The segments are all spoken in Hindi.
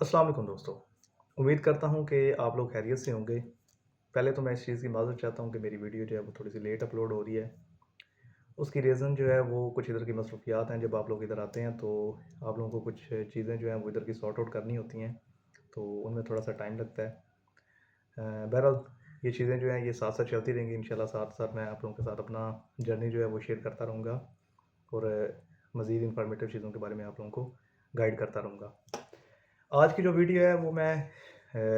अस्सलाम वालेकुम दोस्तों। उम्मीद करता हूँ कि आप लोग खैरियत से होंगे। पहले तो मैं इस चीज़ की माज़रत चाहता हूँ कि मेरी वीडियो जो है वो थोड़ी-सी लेट अपलोड हो रही है। उसकी रीज़न जो है वो कुछ इधर की मसरूफ़ियात हैं। जब आप लोग इधर आते हैं तो आप लोगों को कुछ चीज़ें जो हैं वो इधर की सॉर्ट आउट करनी होती हैं, तो उनमें थोड़ा-सा टाइम लगता है। बहरहाल ये चीज़ें जो हैं ये साथ-साथ चलती रहेंगी इंशाल्लाह। साथ-साथ मैं आप लोगों के साथ अपना जर्नी जो है वो शेयर करता रहूँगा और मज़ीद इन्फॉर्मेटिव चीज़ों के बारे में आप लोगों को गाइड करता रहूँगा। आज की जो वीडियो है वो मैं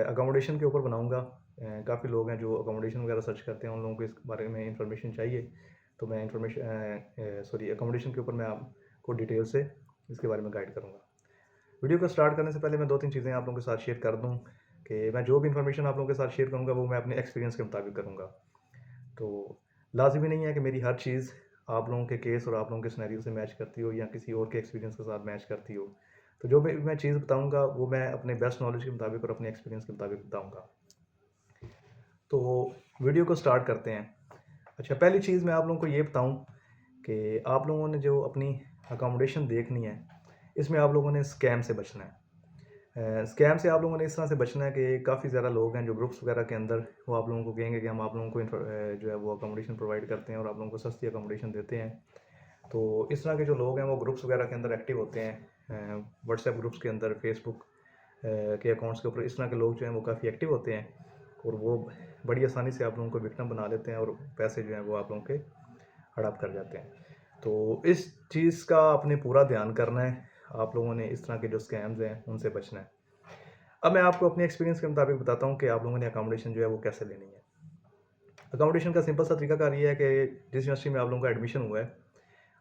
अकोमोडेशन के ऊपर बनाऊँगा। काफ़ी लोग हैं जो अकोमोडेशन वगैरह सर्च करते हैं, उन लोगों को इस बारे में इन्फॉर्मेशन चाहिए। तो मैं अकोमोडेशन के ऊपर मैं आपको डिटेल से इसके बारे में गाइड करूँगा। वीडियो को स्टार्ट करने से पहले मैं 2-3 चीज़ें आप लोगों के साथ शेयर कर दूँ कि मैं जो भी इन्फॉर्मेशन आप लोगों के साथ शेयर करूँगा वो मैं अपने एक्सपीरियंस के मुताबिक करूँगा। तो लाज़मी नहीं है कि मेरी हर चीज़ आप लोगों के केस और आप लोगों के सिनेरियो से मैच करती हो या किसी और के एक्सपीरियंस के साथ मैच करती हो। तो जो भी मैं चीज़ बताऊँगा वो मैं अपने बेस्ट नॉलेज के मुताबिक और अपने एक्सपीरियंस के मुताबिक बताऊँगा। तो वीडियो को स्टार्ट करते हैं। अच्छा, पहली चीज़ मैं आप लोगों को ये बताऊँ कि आप लोगों ने जो अपनी अकोमोडेशन देखनी है, इसमें आप लोगों ने स्कैम से बचना है। स्कैम से आप लोगों ने इस तरह से बचना है कि काफ़ी ज़्यादा लोग हैं जो ग्रुप्स वगैरह के अंदर वो आप लोगों को कहेंगे कि हम आप लोगों को जो है वो अकोमोडेशन प्रोवाइड करते हैं और आप लोगों को सस्ती अकोमोडेशन देते हैं। तो इस तरह के जो लोग हैं वो ग्रुप्स वगैरह के अंदर एक्टिव होते हैं। व्हाट्सएप ग्रुप्स के अंदर, फेसबुक के अकाउंट्स के ऊपर इस तरह के लोग जो हैं वो काफ़ी एक्टिव होते हैं और वो बड़ी आसानी से आप लोगों को विक्टिम बना लेते हैं और पैसे जो हैं वो आप लोगों के हड़प कर जाते हैं। तो इस चीज़ का आपने पूरा ध्यान करना है। आप लोगों ने इस तरह के जो स्कैम्स हैं उनसे बचना है। अब मैं आपको अपने एक्सपीरियंस के मुताबिक बताता हूँ कि आप लोगों ने अकोमोडेशन जो है वो कैसे लेनी है। अकोमोडेशन का सिंपल सा तरीकाकार ये है कि जिस यूनिवर्सिटी में आप लोगों का एडमिशन हुआ है,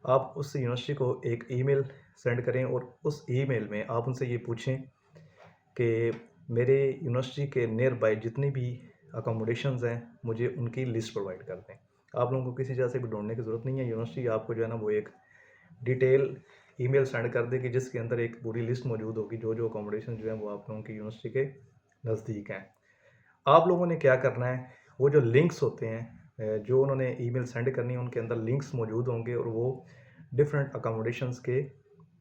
आप उस यूनिवर्सिटी को एक ईमेल सेंड करें और उस ईमेल में आप उनसे ये पूछें कि मेरे यूनिवर्सिटी के नियर बाय जितनी भी अकोमोडेशंस हैं, मुझे उनकी लिस्ट प्रोवाइड कर दें। आप लोगों को किसी जगह से भी ढूँढने की ज़रूरत नहीं है। यूनिवर्सिटी आपको जो है ना वो एक डिटेल ईमेल सेंड कर देगी जिसके अंदर एक पूरी लिस्ट मौजूद होगी, जो-जो अकोमोडेशन जो है वो आप लोगों की यूनिवर्सिटी के नज़दीक हैं। आप लोगों ने क्या करना है, वो जो लिंक्स होते हैं जो उन्होंने ईमेल सेंड करनी है उनके अंदर लिंक्स मौजूद होंगे और वो डिफरेंट अकोमोडेशंस के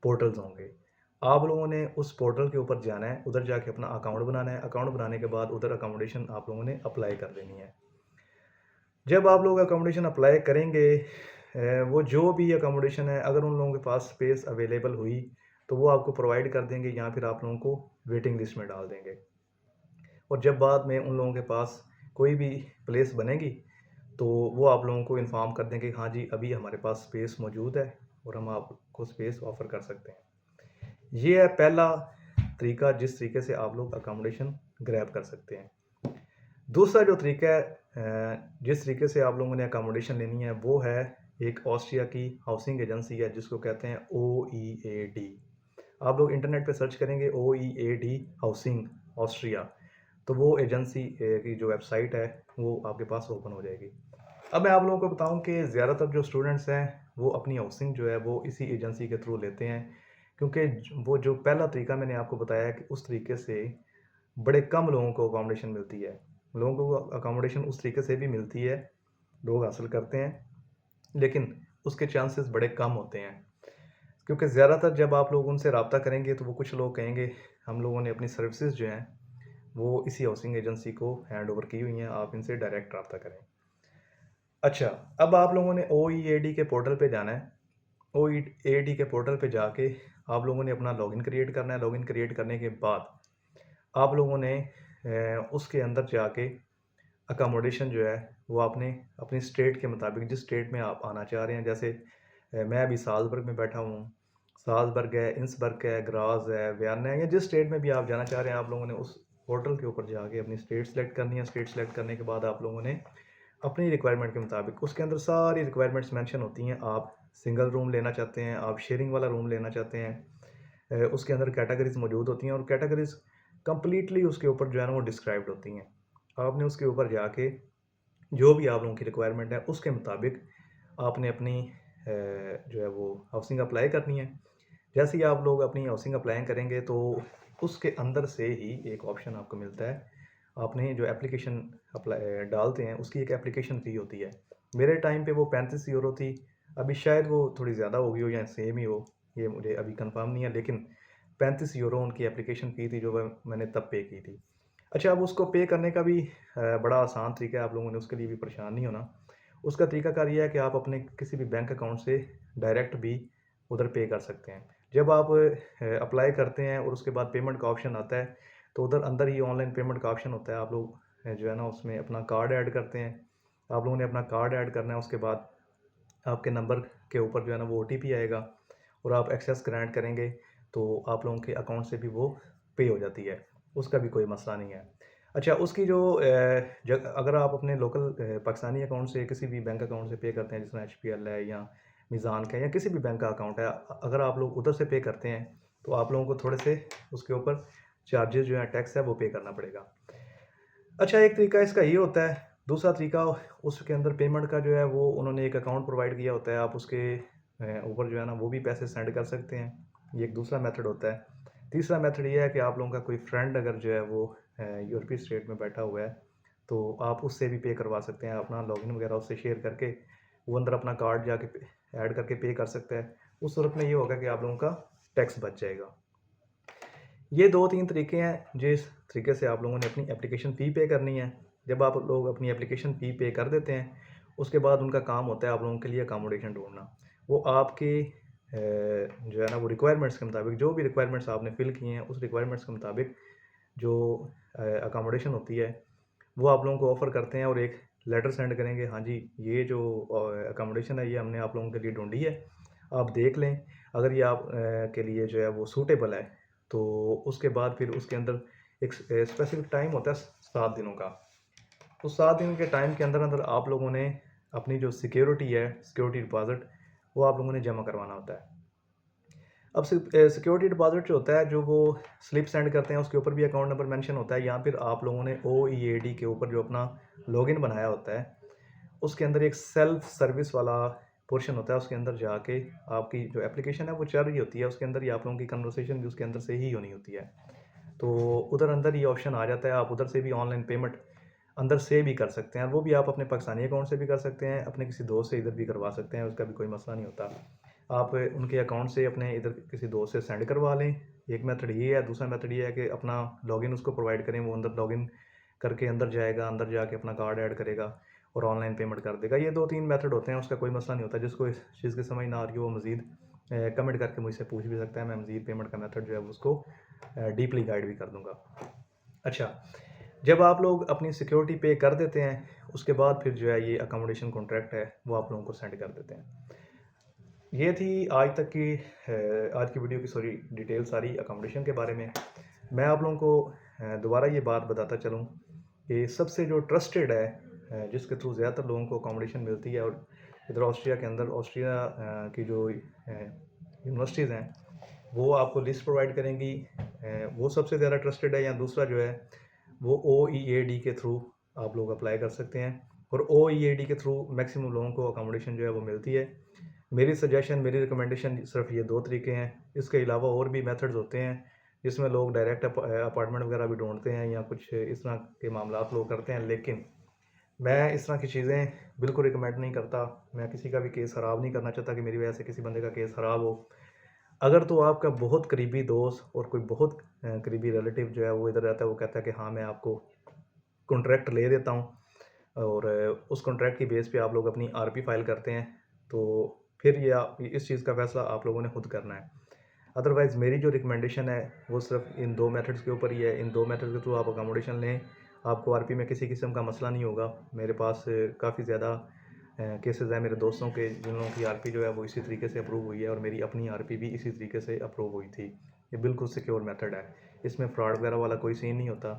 पोर्टल्स होंगे। आप लोगों ने उस पोर्टल के ऊपर जाना है, उधर जाके अपना अकाउंट बनाना है। अकाउंट बनाने के बाद उधर अकोमोडेशन आप लोगों ने अप्लाई कर देनी है। जब आप लोग अकोमोडेशन अप्लाई करेंगे वो जो भी अकोमोडेशन है अगर उन लोगों के पास स्पेस अवेलेबल हुई, तो वो आपको प्रोवाइड कर देंगे या फिर आप लोगों को वेटिंग लिस्ट में डाल देंगे। और जब बाद में उन लोगों के पास कोई भी प्लेस बनेगी, तो वो आप लोगों को इन्फॉर्म कर देंगे कि हाँ जी, अभी हमारे पास स्पेस मौजूद है और हम आपको स्पेस ऑफ़र कर सकते हैं। ये है पहला तरीका जिस तरीके से आप लोग अकोमोडेशन ग्रैब कर सकते हैं। दूसरा जो तरीका है जिस तरीके से आप लोगों ने अकोमोडेशन लेनी है वो है एक ऑस्ट्रिया की हाउसिंग एजेंसी है जिसको कहते हैं OEAD। आप लोग इंटरनेट पे सर्च करेंगे OEAD हाउसिंग ऑस्ट्रिया, तो वो एजेंसी की जो वेबसाइट है वो आपके पास ओपन हो जाएगी। अब मैं आप लोगों को बताऊं कि ज़्यादातर जो स्टूडेंट्स हैं वो अपनी हाउसिंग जो है वो इसी एजेंसी के थ्रू लेते हैं, क्योंकि वो जो पहला तरीका मैंने आपको बताया कि उस तरीके से बड़े कम लोगों को अकोमोडेशन मिलती है। लोगों को अकोमोडेशन उस तरीके से भी मिलती है, लोग हासिल करते हैं, लेकिन उसके चांसेस बड़े कम होते हैं। क्योंकि ज़्यादातर जब आप लोग उनसे रब्ता करेंगे तो वो कुछ लोग कहेंगे हम लोगों ने अपनी सर्विसेज जो हैं वो इसी हाउसिंग एजेंसी को हैंड ओवर की हुई हैं, आप इनसे डायरेक्ट रब्ता करें। अच्छा, अब आप लोगों ने OEAD के पोर्टल पे जाना है। OEAD के पोर्टल पे जाके आप लोगों ने अपना लॉगिन क्रिएट करना है। लॉगिन क्रिएट करने के बाद आप लोगों ने उसके अंदर जाके अकोमोडेशन जो है वो आपने अपनी स्टेट के मुताबिक जिस स्टेट में आप आना चाह रहे हैं, जैसे मैं अभी साल्ज़बर्ग में बैठा हूँ। साल्ज़बर्ग है, इंसबर्ग है, ग्राज़ है, वियना है, या जिस स्टेट में भी आप जाना चाह रहे हैं आप लोगों ने उस पोर्टल के ऊपर जाके अपनी स्टेट सेलेक्ट करनी है। स्टेट सेलेक्ट करने के बाद आप लोगों ने अपनी रिक्वायरमेंट के मुताबिक उसके अंदर सारी रिक्वायरमेंट्स मेंशन होती हैं। आप सिंगल रूम लेना चाहते हैं, आप शेयरिंग वाला रूम लेना चाहते हैं, उसके अंदर कैटेगरीज़ मौजूद होती हैं और कैटेगरीज़ कंप्लीटली उसके ऊपर जो है ना वो डिस्क्राइब्ड होती हैं। आपने उसके ऊपर जाके जो भी आप लोगों की रिक्वायरमेंट है उसके मुताबिक आपने अपनी जो है वो हाउसिंग अप्लाई करनी है। जैसे ही आप लोग अपनी हाउसिंग अप्लाई करेंगे तो उसके अंदर से ही एक ऑप्शन आपको मिलता है। आपने जो एप्लीकेशन अप्लाई डालते हैं उसकी एक एप्लीकेशन फ़ी होती है। मेरे टाइम पे वो 35 यूरो थी, अभी शायद वो थोड़ी ज़्यादा हो गई हो या सेम ही हो, ये मुझे अभी कंफर्म नहीं है, लेकिन €35 उनकी एप्लीकेशन फ़ी थी जो मैंने तब पे की थी। अच्छा, अब उसको पे करने का भी बड़ा आसान तरीका है, आप लोगों ने उसके लिए भी परेशान नहीं होना। उसका तरीकाकार ये है कि आप अपने किसी भी बैंक अकाउंट से डायरेक्ट भी उधर पे कर सकते हैं। जब आप अप्लाई करते हैं और उसके बाद पेमेंट का ऑप्शन आता है, तो उधर अंदर ही ऑनलाइन पेमेंट का ऑप्शन होता है। आप लोग जो है ना उसमें अपना कार्ड ऐड करते हैं। आप लोगों ने अपना कार्ड ऐड करना है, उसके बाद आपके नंबर के ऊपर जो है ना वो ओटीपी आएगा और आप एक्सेस ग्रांट करेंगे, तो आप लोगों के अकाउंट से भी वो पे हो जाती है। उसका भी कोई मसला नहीं है। अच्छा, उसकी जो अगर आप अपने लोकल पाकिस्तानी अकाउंट से किसी भी बैंक अकाउंट से पे करते हैं, जिसमें एचपीएल है या मीज़ान का है या किसी भी बैंक का अकाउंट है, अगर आप लोग उधर से पे करते हैं, तो आप लोगों को थोड़े से उसके ऊपर चार्जेज़ जो है, टैक्स है, वो पे करना पड़ेगा। अच्छा, एक तरीका इसका ये होता है। दूसरा तरीका, उसके अंदर पेमेंट का जो है वो उन्होंने एक अकाउंट प्रोवाइड किया होता है, आप उसके ऊपर जो है ना वो भी पैसे सेंड कर सकते हैं। ये एक दूसरा मेथड होता है। तीसरा मेथड ये है कि आप लोगों का कोई फ्रेंड अगर जो है वो यूरोपीय स्टेट में बैठा हुआ है, तो आप उससे भी पे करवा सकते हैं। अपना लॉगिन वगैरह उससे शेयर करके वो अंदर अपना कार्ड जाके ऐड करके पे कर सकता है। उस सूरत में ये होगा कि आप लोगों का टैक्स बच जाएगा। ये 2-3 तरीके हैं जिस तरीके से आप लोगों ने अपनी एप्लीकेशन फ़ी पे करनी है। जब आप लोग अपनी एप्लीकेशन फ़ी पे कर देते हैं, उसके बाद उनका काम होता है आप लोगों के लिए अकोमोडेशन ढूँढना। वो आपके जो है ना वो रिक्वायरमेंट्स के मुताबिक, जो भी रिक्वायरमेंट्स आपने फ़िल किए हैं, उस रिक्वायरमेंट्स के मुताबिक जो अकोमोडेशन होती है, वो आप लोगों को ऑफ़र करते हैं और एक लेटर सेंड करेंगे, हाँ जी, ये जो अकोमोडेशन है, ये हमने आप लोगों के लिए ढूँढी है, आप देख लें। अगर ये आप के लिए जो है वो सूटेबल है, तो उसके बाद फिर उसके अंदर एक स्पेसिफ़िक टाइम होता है 7 दिनों का। उस 7 दिन के टाइम के अंदर-अंदर आप लोगों ने अपनी जो सिक्योरिटी है, सिक्योरिटी डिपॉज़िट, वो आप लोगों ने जमा करवाना होता है। अब सिक्योरिटी डिपॉज़िट जो होता है, जो वो स्लिप सेंड करते हैं, उसके ऊपर भी अकाउंट नंबर मेंशन होता है, या फिर आप लोगों ने ओईएडी के ऊपर जो अपना लॉगिन बनाया होता है, उसके अंदर एक सेल्फ सर्विस वाला पोर्शन होता है। उसके अंदर जाके आपकी जो एप्लीकेशन है वो चल रही होती है, उसके अंदर ही आप लोगों की कन्वर्सेशन भी उसके अंदर से ही होनी होती है। तो उधर अंदर ये ऑप्शन आ जाता है, आप उधर से भी ऑनलाइन पेमेंट अंदर से भी कर सकते हैं। वो भी आप अपने पाकिस्तानी अकाउंट से भी कर सकते हैं, अपने किसी दोस्त से इधर भी करवा सकते हैं, उसका भी कोई मसला नहीं होता। आप उनके अकाउंट से अपने इधर किसी दोस्त से सेंड करवा लें, एक मेथड ये है। दूसरा मेथड ये है कि अपना लॉगिन उसको प्रोवाइड करें, वो अंदर लॉगिन करके अंदर जाएगा, अंदर जाके अपना कार्ड ऐड करेगा और ऑनलाइन पेमेंट कर देगा। ये 2-3 मेथड होते हैं, उसका कोई मसला नहीं होता। जिसको इस चीज़ की समझ ना आ रही हो, वो मज़ीद कमेंट करके मुझसे पूछ भी सकता है, मैं मज़ीद पेमेंट का मेथड जो है उसको डीपली गाइड भी कर दूँगा। अच्छा, जब आप लोग अपनी सिक्योरिटी पे कर देते हैं, उसके बाद फिर जो है ये अकोमोडेशन कॉन्ट्रैक्ट है, वो आप लोगों को सेंड कर देते हैं। ये थी आज तक की आज की वीडियो की सॉरी डिटेल सारी अकोमोडेशन के बारे में। मैं आप लोगों को दोबारा ये बात बताता चलूँ कि सबसे जो ट्रस्टेड है, जिसके थ्रू ज़्यादातर लोगों को अकोमोडेशन मिलती है, और इधर ऑस्ट्रिया के अंदर ऑस्ट्रिया की जो यूनिवर्सिटीज़ हैं, वो आपको लिस्ट प्रोवाइड करेंगी। वो सबसे ज़्यादा ट्रस्टेड है। या दूसरा जो है वो ओईएडी के थ्रू आप लोग अप्लाई कर सकते हैं, और ओईएडी के थ्रू मैक्सिमम लोगों को अकोमोडेशन जो है वो मिलती है। मेरी सजेशन, मेरी रिकमेंडेशन सिर्फ ये 2 तरीके हैं। इसके अलावा और भी मेथड्स होते हैं, जिसमें लोग डायरेक्ट अपार्टमेंट वगैरह भी ढूँढते हैं या कुछ इस तरह के मामलात लोग करते हैं, लेकिन मैं इस तरह की चीज़ें बिल्कुल रिकमेंड नहीं करता। मैं किसी का भी केस ख़राब नहीं करना चाहता कि मेरी वजह से किसी बंदे का केस ख़राब हो। अगर तो आपका बहुत करीबी दोस्त और कोई बहुत करीबी रिलेटिव जो है वो इधर रहता है, वो कहता है कि हाँ, मैं आपको कॉन्ट्रैक्ट ले देता हूँ, और उस कॉन्ट्रैक्ट की बेस पे आप लोग अपनी आरपी फाइल करते हैं, तो फिर ये आप इस चीज़ का फ़ैसला आप लोगों ने खुद करना है। अदरवाइज़ मेरी जो रिकमेंडेशन है वो सिर्फ इन 2 मेथड्स के ऊपर ही है। इन 2 मेथड के थ्रू आप अकोमोडेशन लें, आपको आरपी में किसी किस्म का मसला नहीं होगा। मेरे पास काफ़ी ज़्यादा केसेस हैं मेरे दोस्तों के, जिन लोगों की आरपी जो है वो इसी तरीके से अप्रूव हुई है, और मेरी अपनी आरपी भी इसी तरीके से अप्रूव हुई थी। ये बिल्कुल सिक्योर मेथड है, इसमें फ्रॉड वगैरह वाला कोई सीन नहीं होता।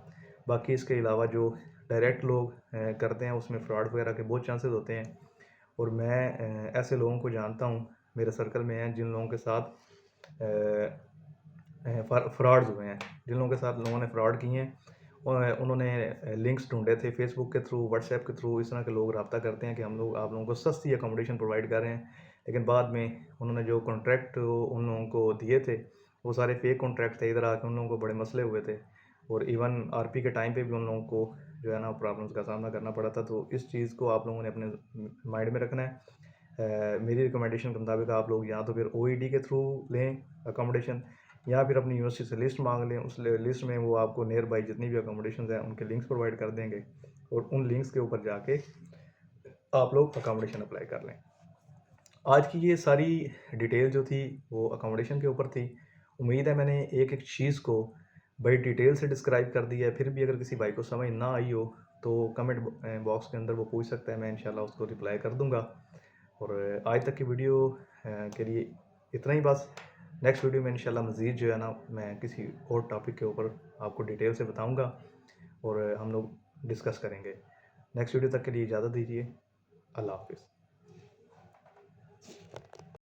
बाकी इसके अलावा जो डायरेक्ट लोग करते हैं, उसमें फ्रॉड वगैरह के बहुत चांसेस होते हैं, और मैं ऐसे लोगों को जानता हूँ, मेरे सर्कल में हैं, जिन लोगों के साथ फ्रॉड्स हुए हैं, जिन लोगों के साथ लोगों ने फ्रॉड किए हैं, और उन्होंने लिंक्स ढूंढे थे फेसबुक के थ्रू, व्हाट्सएप के थ्रू। इस तरह के लोग रब्ता करते हैं कि हम लोग आप लोगों को सस्ती अकोमोडेशन प्रोवाइड कर रहे हैं, लेकिन बाद में उन्होंने जो कॉन्ट्रैक्ट उन लोगों को दिए थे, वो सारे फेक कॉन्ट्रैक्ट थे। इधर आके उन लोगों को बड़े मसले हुए थे, और इवन आरपी के टाइम पे भी उन लोगों को जो है ना प्रॉब्लम्स का सामना करना पड़ा था। तो इस चीज़ को आप लोगों ने अपने माइंड में रखना है। मेरी रिकमेंडेशन के मुताबिक आप लोग या तो फिर ओईडी के थ्रू लें अकोमोडेशन, या फिर अपनी यूनिवर्सिटी से लिस्ट मांग लें। उस लिस्ट में वो आपको नियर बाई जितनी भी अकोमोडेशन हैं उनके लिंक्स प्रोवाइड कर देंगे और उन लिंक्स के ऊपर जाके आप लोग अकोमोडेशन अप्लाई कर लें। आज की ये सारी डिटेल जो थी वो अकोमोडेशन के ऊपर थी। उम्मीद है मैंने एक एक चीज़ को बड़ी डिटेल से डिस्क्राइब कर दिया है। फिर भी अगर किसी भाई को समझ ना आई हो तो कमेंट बॉक्स के अंदर वो पूछ सकता है, मैं इंशाल्लाह उसको रिप्लाई कर दूंगा। और आज तक की वीडियो के लिए इतना ही बस। नेक्स्ट वीडियो में इंशाल्लाह मज़ीद जो है ना मैं किसी और टॉपिक के ऊपर आपको डिटेल से बताऊंगा और हम लोग डिस्कस करेंगे। नेक्स्ट वीडियो तक के लिए इजाज़त दीजिए। अल्लाह हाफ़िज़।